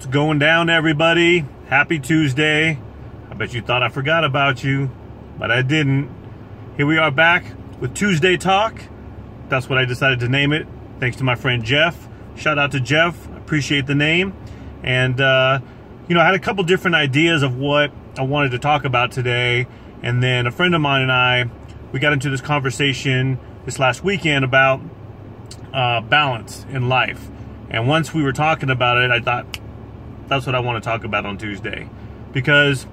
going down, everybody? Happy Tuesday. I bet you thought I forgot about you, but I didn't. Here we are back with Tuesday Talk. That's what I decided to name it, thanks to my friend Jeff. Shout out to Jeff. Appreciate the name. And, I had a couple different ideas of what I wanted to talk about today. And then a friend of mine and we got into this conversation this last weekend about balance in life. And once we were talking about it, I thought, that's what I want to talk about on Tuesday. Because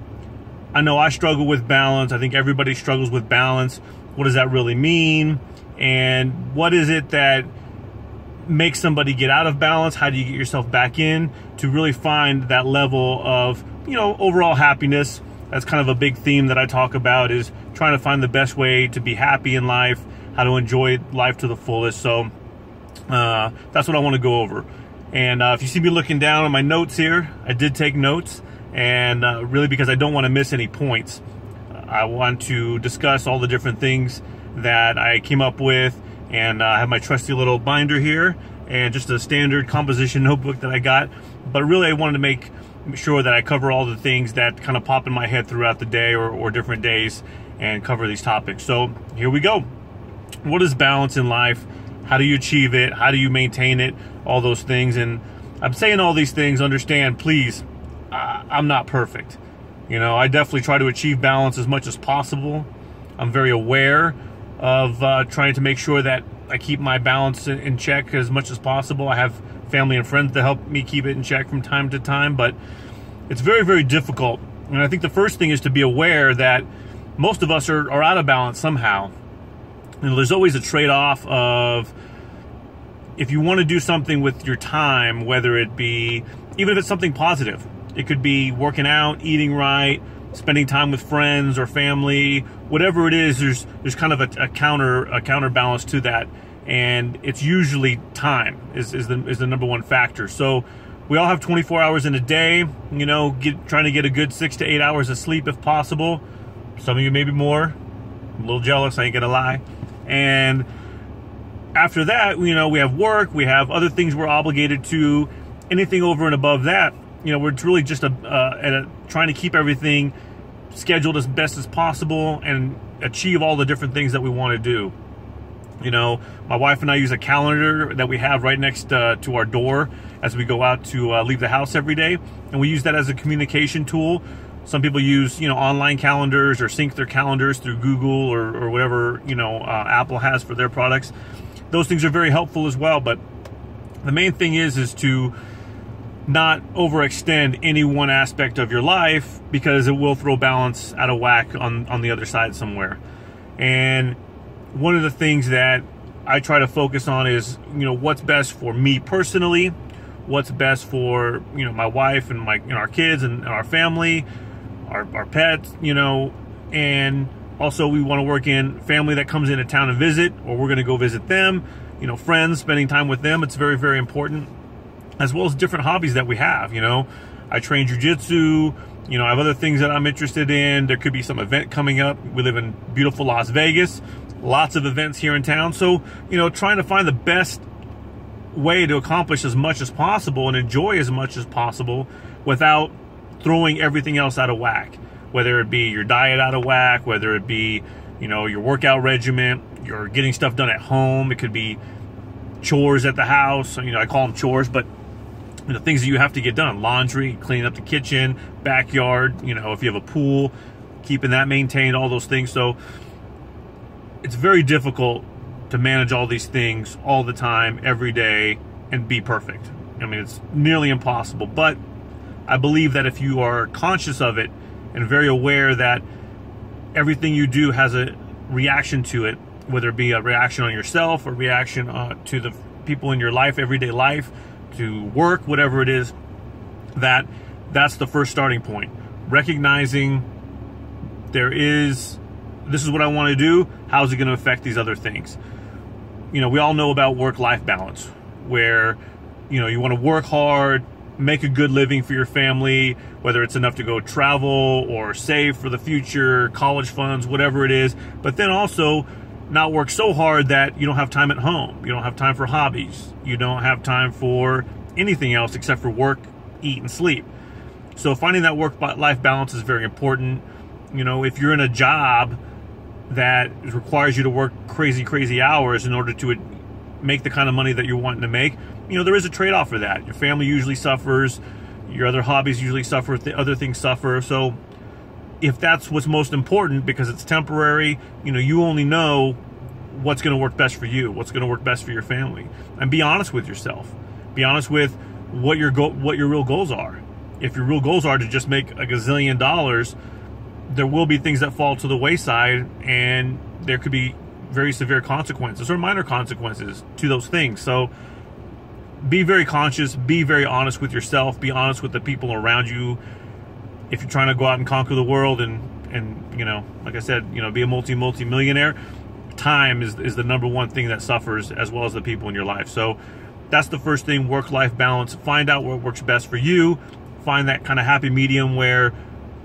I know I struggle with balance. I think everybody struggles with balance. What does that really mean? And what is it that makes somebody get out of balance? How do you get yourself back in to really find that level of, overall happiness? That's kind of a big theme that I talk about, is trying to find the best way to be happy in life, how to enjoy life to the fullest. So that's what I want to go over. And if you see me looking down on my notes here, I did take notes, and really because I don't want to miss any points. I want to discuss all the different things that I came up with, and I have my trusty little binder here and just a standard composition notebook that I got. But really I wanted to make sure that I cover all the things that kind of pop in my head throughout the day or different days, and cover these topics. So here we go. What is balance in life? How do you achieve it? How do you maintain it? All those things. And I'm saying all these things, understand, please, I'm not perfect. I definitely try to achieve balance as much as possible. I'm very aware of trying to make sure that I keep my balance in check as much as possible. I have family and friends to help me keep it in check from time to time, but it's very, very difficult. And I think the first thing is to be aware that most of us are out of balance somehow. There's always a trade-off of, if you want to do something with your time, whether it be, even if it's something positive, it could be working out, eating right, spending time with friends or family, whatever it is, there's kind of a counterbalance to that. And it's usually time is the number one factor. So we all have 24 hours in a day, trying to get a good 6 to 8 hours of sleep if possible. Some of you maybe more. I'm a little jealous, I ain't gonna lie. And after that, we have work, we have other things we're obligated to. Anything over and above that, we're really just trying to keep everything scheduled as best as possible and achieve all the different things that we want to do. My wife and I use a calendar that we have right next to our door as we go out to leave the house every day, and we use that as a communication tool. Some people use, online calendars or sync their calendars through Google or whatever, Apple has for their products. Those things are very helpful as well. But the main thing is to not overextend any one aspect of your life, because it will throw balance out of whack on the other side somewhere. And one of the things that I try to focus on is, what's best for me personally, what's best for, my wife and our kids and our family, our pets, and also we want to work in family that comes into town and visit, or we're going to go visit them, friends, spending time with them. It's very, very important, as well as different hobbies that we have. I train jujitsu, I have other things that I'm interested in. There could be some event coming up. We live in beautiful Las Vegas, lots of events here in town. So, trying to find the best way to accomplish as much as possible and enjoy as much as possible without throwing everything else out of whack, whether it be your diet out of whack, whether it be, your workout regimen, you're getting stuff done at home. It could be chores at the house. I call them chores, but things that you have to get done: laundry, cleaning up the kitchen, backyard, if you have a pool, keeping that maintained, all those things. So it's very difficult to manage all these things all the time, every day, and be perfect. It's nearly impossible. But I believe that if you are conscious of it and very aware that everything you do has a reaction to it, whether it be a reaction on yourself or reaction to the people in your life, everyday life, to work, whatever it is, that's the first starting point. Recognizing this is what I want to do. How's it going to affect these other things? We all know about work-life balance, where, you want to work hard, make a good living for your family, whether it's enough to go travel or save for the future, college funds, whatever it is, but then also not work so hard that you don't have time at home. You don't have time for hobbies. You don't have time for anything else except for work eat, and sleep. So finding that work-life balance is very important. You know, if you're in a job that requires you to work crazy hours in order to make the kind of money that you're wanting to make, you know, there is a trade-off for that. Your family usually suffers, your other hobbies usually suffer, other things suffer. So if that's what's most important because it's temporary, you know, you only know what's going to work best for you, what's going to work best for your family. And be honest with yourself. Be honest with what your real goals are. If your real goals are to just make a gazillion dollars, there will be things that fall to the wayside, and there could be very severe consequences or minor consequences to those things. So be very conscious, be very honest with yourself, be honest with the people around you. If you're trying to go out and conquer the world and you know, like I said, you know, be a multi-millionaire, time is the number one thing that suffers, as well as the people in your life. So that's the first thing, work-life balance. Find out what works best for you. Find that kind of happy medium where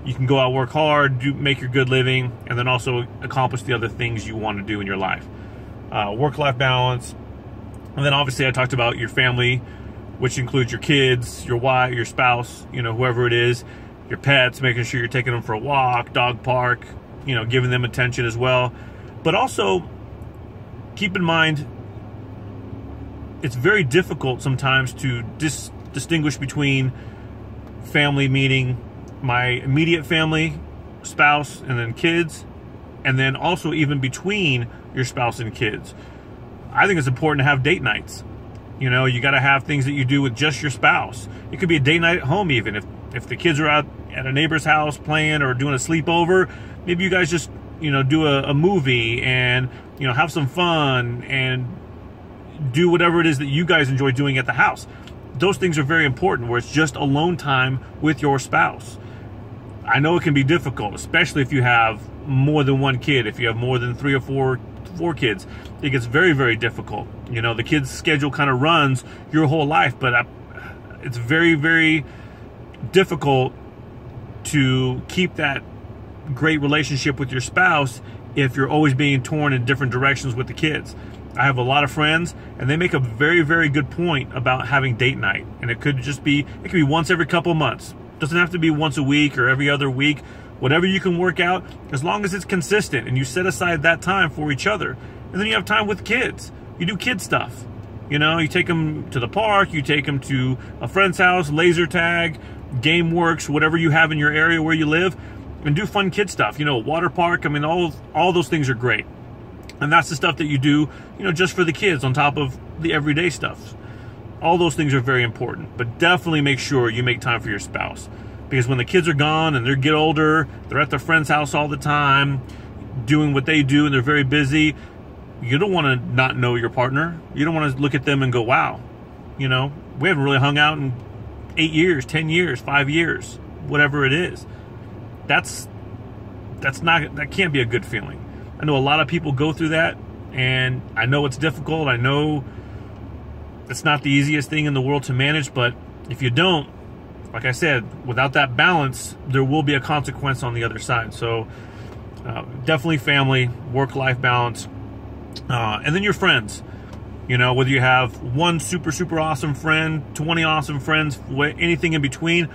you can go out, work hard, make your good living, and then also accomplish the other things you want to do in your life. Work-life balance. And then obviously I talked about your family, which includes your kids, your wife, your spouse, you know, whoever it is, your pets, making sure you're taking them for a walk, dog park, you know, giving them attention as well. But also keep in mind, it's very difficult sometimes to distinguish between family, meaning my immediate family, spouse, and then kids, and then also even between your spouse and kids. I think it's important to have date nights. You know, you got to have things that you do with just your spouse. It could be a date night at home even. If the kids are out at a neighbor's house playing or doing a sleepover, maybe you guys just, you know, do a movie and, you know, have some fun and do whatever it is that you guys enjoy doing at the house. Those things are very important, where it's just alone time with your spouse. I know it can be difficult, especially if you have more than one kid. If you have more than 3 or 4 kids, it gets very difficult. You know, the kid's schedule kind of runs your whole life, but it's very difficult to keep that great relationship with your spouse if you're always being torn in different directions with the kids. I have a lot of friends, and they make a very good point about having date night. And it could be once every couple months. It doesn't have to be once a week or every other week. Whatever you can work out, as long as it's consistent and you set aside that time for each other. And then you have time with kids. You do kid stuff. You know, you take them to the park, you take them to a friend's house, laser tag, game works, whatever you have in your area where you live, and do fun kid stuff. You know, water park. I mean, all those things are great. And that's the stuff that you do, you know, just for the kids on top of the everyday stuff. All those things are very important, but definitely make sure you make time for your spouse. Because when the kids are gone and they get older, they're at their friend's house all the time, doing what they do, and they're very busy, you don't want to not know your partner. You don't want to look at them and go, wow, you know, we haven't really hung out in 8 years, 10 years, 5 years, whatever it is. That can't be a good feeling. I know a lot of people go through that, and I know it's difficult. I know it's not the easiest thing in the world to manage, but if you don't, like I said, without that balance, there will be a consequence on the other side. So definitely family, work-life balance, and then your friends. You know, whether you have one super awesome friend, 20 awesome friends, anything in between,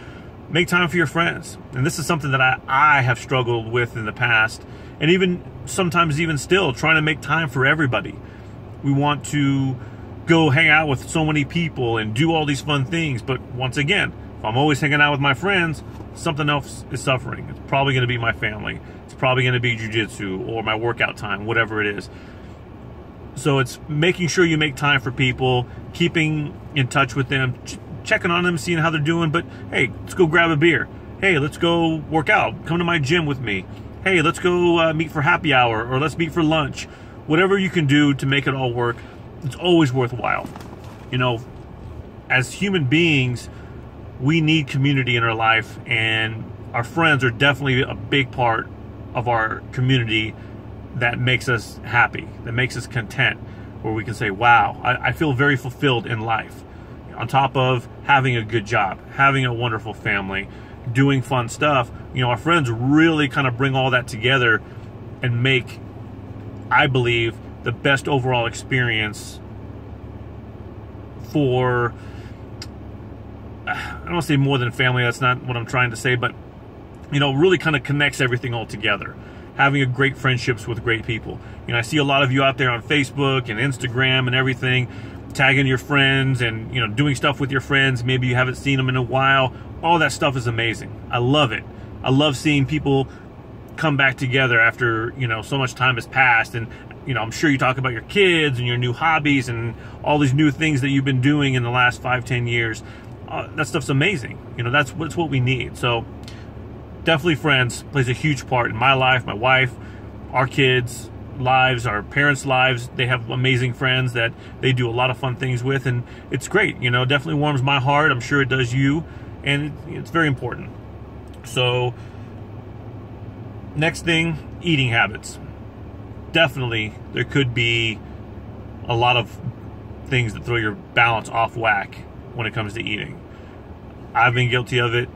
make time for your friends. And this is something that I have struggled with in the past, and even sometimes even still trying to make time for everybody. We want to go hang out with so many people and do all these fun things, but once again, if I'm always hanging out with my friends, something else is suffering. It's probably going to be my family. It's probably going to be jiu-jitsu or my workout time, whatever it is. So it's making sure you make time for people, keeping in touch with them, checking on them, seeing how they're doing. But hey, let's go grab a beer. Hey, let's go work out. Come to my gym with me. Hey, let's go meet for happy hour, or let's meet for lunch. Whatever you can do to make it all work, it's always worthwhile. You know, as human beings, we need community in our life, and our friends are definitely a big part of our community that makes us happy, that makes us content, where we can say, wow, I feel very fulfilled in life. On top of having a good job, having a wonderful family, doing fun stuff, you know, our friends really kind of bring all that together and make, I believe, the best overall experience for I don't want to say more than family, that's not what I'm trying to say, but really kind of connects everything all together. Having a great friendships with great people. I see a lot of you out there on Facebook and Instagram and everything, tagging your friends and doing stuff with your friends. Maybe you haven't seen them in a while. All that stuff is amazing. I love it. I love seeing people come back together after so much time has passed. And I'm sure you talk about your kids and your new hobbies and all these new things that you've been doing in the last 5-10 years. That stuff's amazing. That's what we need. So definitely friends plays a huge part in my life, my wife, our kids' lives, our parents' lives. They have amazing friends that they do a lot of fun things with, and it's great. Definitely warms my heart. I'm sure it does you, and it's very important. So next thing, eating habits. Definitely there could be a lot of things that throw your balance off whack when it comes to eating. I've been guilty of it.